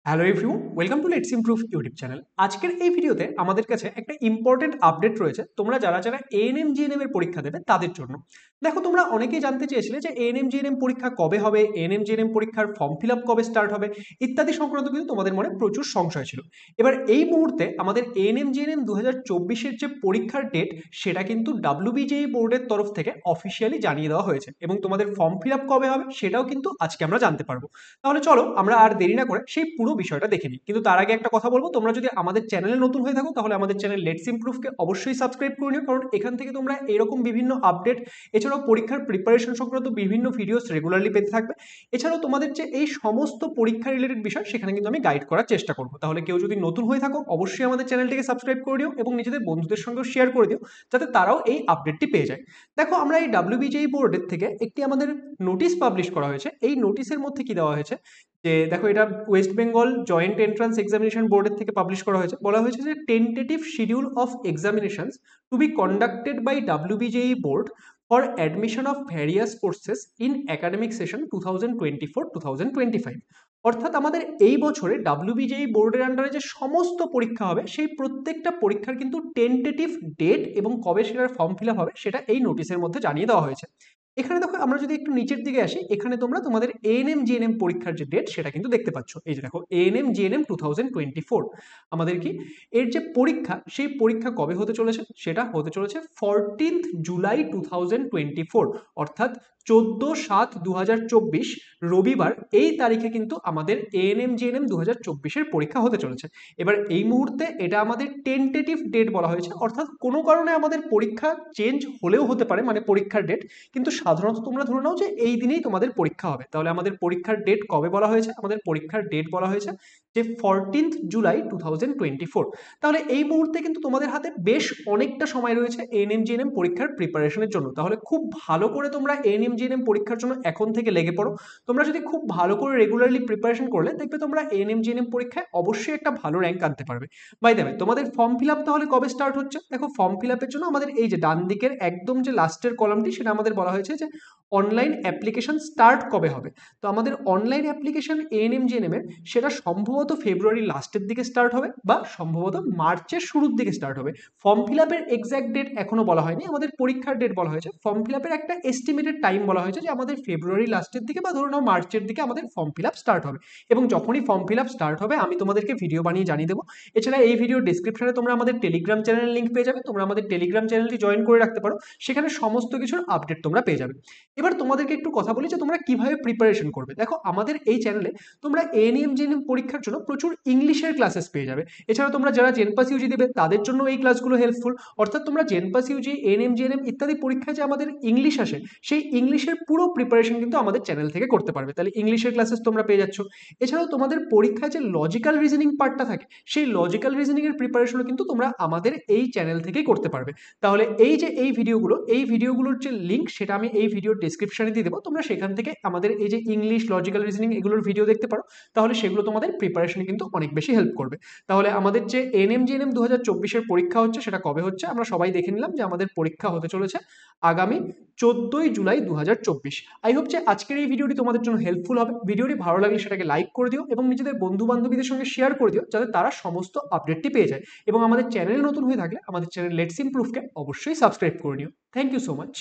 Hello everyone, welcome to let's improve YouTube channel. আজকের এই ভিডিওতে আমাদের কাছে একটা ইম্পর্টেন্ট আপডেট রয়েছে তোমরা যারা এএনএম জিএনএম এর পরীক্ষা দেবে তাদের জন্য। দেখো, তোমরা অনেকেই জানতে চেয়েছিলে যে এএনএম জিএনএম পরীক্ষা কবে হবে, এএনএম জিএনএম পরীক্ষার ফর্ম ফিল আপ কবে স্টার্ট হবে ইত্যাদি সংক্রান্ত কিন্তু তোমাদের মনে প্রচুর সংশয় ছিল। এবার এই মুহূর্তে আমাদের এএনএম জিএনএম 2024-এর যে পরীক্ষার ডেট সেটা কিন্তু ডাব্লিউবিজেই বোর্ডের তরফ থেকে অফিসিয়ালি জানিয়ে দেওয়া হয়েছে এবং তোমাদের ফর্ম ফিল আপ কবে হবে সেটাও কিন্তু আজকে আমরা জানতে পারবো। তাহলে চলো আমরা আর দেরি না করে সেই পুরো বিষয়টা দেখে নিই। কিন্তু তার আগে একটা কথা বলবো, তোমরা যদি আমাদের চ্যানেলে নতুন হয়ে থাকো তাহলে আমাদের চ্যানেল লেটস ইমপ্রুভকে অবশ্যই সাবস্ক্রাইব করে নিও, কারণ এখান থেকে তোমরা এরকম বিভিন্ন আপডেট এছাড়াও পরীক্ষার প্রিপারেশন সংক্রান্ত বিভিন্ন ভিডিওস রেগুলারলি পেতে থাকবে। এছাড়াও তোমাদের যে এই সমস্ত পরীক্ষা রিলেটেড বিষয় সেখানে কিন্তু আমি গাইড করার চেষ্টা করবো। তাহলে কেউ যদি নতুন হয়ে থাকো অবশ্যই আমাদের চ্যানেলটিকে সাবস্ক্রাইব করে দিও এবং নিজেদের বন্ধুদের সঙ্গেও শেয়ার করে দিও যাতে তারাও এই আপডেটটি পেয়ে যায়। দেখো, আমরা এই ডাব্লিউবিজেই বোর্ডের থেকে একটি আমাদের নোটিশ পাবলিশ করা হয়েছে। এই নোটিশের মধ্যে কি দেওয়া হয়েছে যে দেখো, এটা west Bengal joint entrance examination বোর্ডের থেকে পাবলিশ করা হয়েছে। বলা হয়েছে যে tentative schedule of examinations to be conducted by WBJEE board for admission of various courses in academic session 2024-2025। অর্থাৎ আমাদের এই বছরে ডাব্লিউবিজেই বোর্ডের আন্ডারে যে সমস্ত পরীক্ষা হবে সেই প্রত্যেকটা পরীক্ষার কিন্তু টেন্টেটিভ ডেট এবং কবে সেটার ফর্ম ফিল আপ হবে সেটা এই নোটিশের মধ্যে জানিয়ে দেওয়া হয়েছে। এখানে দেখো, আমরা যদি একটু নিচের দিকে আসি, এখানে তোমরা তোমাদের এএনএম জিএনএম পরীক্ষার যে ডেট সেটা কিন্তু দেখতে পাচ্ছ। এই যে দেখো, এএনএম জিএনএম 2024 আমাদের কি এর যে পরীক্ষা সেই পরীক্ষা কবে হতে চলেছে সেটা হতে চলেছে 14th জুলাই 2024, অর্থাৎ 14/7/2024 রবিবার এই তারিখে কিন্তু আমাদের এএনএম জিএনএম 2024-এর পরীক্ষা হতে চলেছে। এবার এই মুহূর্তে এটা আমাদের টেন্টেটিভ ডেট বলা হয়েছে, অর্থাৎ কোনো কারণে আমাদের পরীক্ষা চেঞ্জ হলেও হতে পারে, মানে পরীক্ষার ডেট, কিন্তু সাধারণত তোমরা ধরে নাও যে এই দিনেই তোমাদের পরীক্ষা হবে। তাহলে আমাদের পরীক্ষার ডেট কবে বলা হয়েছে? আমাদের পরীক্ষার ডেট বলা হয়েছে যে 14th জুলাই 2024। তাহলে এই মুহূর্তে কিন্তু তোমাদের হাতে বেশ অনেকটা সময় রয়েছে এএনএম জিএনএম পরীক্ষার প্রিপারেশনের জন্য। তাহলে খুব ভালো করে তোমরা এএনএম জিএনএম পরীক্ষার জন্য এখন থেকে লেগে পড়ো। তোমরা যদি খুব ভালো করে রেগুলারলি প্রিপারেশন করলে দেখবে তোমরা এএনএম জিএনএম পরীক্ষায় অবশ্যই একটা ভালো র্যাঙ্ক আনতে পারবে। বাই দ্য ওয়ে, তোমাদের ফর্ম ফিল আপ তাহলে কবে স্টার্ট হচ্ছে? দেখো, ফর্ম ফিল আপের জন্য আমাদের এই যে ডান দিকের একদম যে লাস্টের কলামটি সেটা আমাদের বলা হয়েছে যে অনলাইন অ্যাপ্লিকেশন স্টার্ট কবে হবে। তো আমাদের অনলাইন অ্যাপ্লিকেশন এএনএম জিএনএম এর সেটা সম্ভবত ফেব্রুয়ারি লাস্টের দিকে স্টার্ট হবে বা সম্ভবত মার্চের শুরুর দিকে স্টার্ট হবে। ফর্ম ফিল আপের এক্স্যাক্ট ডেট এখনো বলা হয়নি, আমাদের পরীক্ষার ডেট বলা হয়েছে। ফর্ম ফিল আপের একটা এস্টিমেটেড টাইম বলা হয়েছে যে আমাদের ফেব্রুয়ারি লাস্টের দিকে বা ধরুন মার্চের দিকে আমাদের ফর্ম ফিল আপ স্টার্ট হবে। এবং যখনই ফর্ম ফিল আপ স্টার্ট হবে আমি তোমাদেরকে ভিডিও বানিয়ে জানিয়ে দেবো। এছাড়া এই ভিডিও ডিসক্রিপশনে তোমরা আমাদের টেলিগ্রাম চ্যানেলের লিঙ্ক পেয়ে যাবে, তোমরা আমাদের টেলিগ্রাম চ্যানেলটি জয়েন করে রাখতে পারো, সেখানে সমস্ত কিছুর আপডেট তোমরা পেয়ে যাবে। এবার তোমাদেরকে একটু কথা বলি যে তোমরা কিভাবে প্রিপারেশন করবে। দেখো, আমাদের এই চ্যানেলে তোমরা এএনএম জিএনএম পরীক্ষার জন্য প্রচুর ইংলিশের ক্লাসেস পেয়ে যাবে। এছাড়া তোমরা যারা জেনপাস ইউজি দেবে তাদের জন্য এই ক্লাসগুলো হেল্পফুল। অর্থাৎ তোমরা জেনপাস ইউজি, এএনএম জিএনএম ইত্যাদি পরীক্ষায় যে আমাদের ইংলিশ আসে সেই ইংলিশের পুরো প্রিপারেশন কিন্তু আমাদের চ্যানেল থেকে করতে পারবে। তাহলে ইংলিশের ক্লাসেস তোমরা পেয়ে যাচ্ছ। এছাড়াও তোমাদের পরীক্ষায় যে লজিক্যাল রিজনিং পার্টটা থাকে সেই লজিক্যাল রিজনিং এর প্রিপারেশনও কিন্তু তোমরা আমাদের এই চ্যানেল থেকেই করতে পারবে। তাহলে এই যে এই ভিডিওগুলোর যে লিঙ্ক সেটা আমি এই ভিডিওর ডেসক্রিপশনে দিয়ে দেবো, তোমরা সেখান থেকে আমাদের এই যে ইংলিশ, লজিক্যাল রিজনিং এগুলোর ভিডিও দেখতে পারো। তাহলে সেগুলো তোমাদের প্রিপারেশনে কিন্তু অনেক বেশি হেল্প করবে। তাহলে আমাদের যে এএনএম জিএনএম 2024-এর পরীক্ষা হচ্ছে সেটা কবে হচ্ছে আমরা সবাই দেখে নিলাম যে আমাদের পরীক্ষা হতে চলেছে আগামী 14ই জুলাই 2024। আই হোপ যে আজকের এই ভিডিওটি তোমাদের জন্য হেল্পফুল হবে। ভিডিওটি ভালো লাগলে সেটাকে লাইক করে দিও এবং নিজেদের বন্ধু বান্ধবীদের সঙ্গে শেয়ার করে দিও যাতে তারা সমস্ত আপডেটটি পেয়ে যায়। এবং আমাদের চ্যানেল নতুন হয়ে থাকলে আমাদের চ্যানেল লেটস ইমপ্রুভকে অবশ্যই সাবস্ক্রাইব করে নিও। Thank you so much.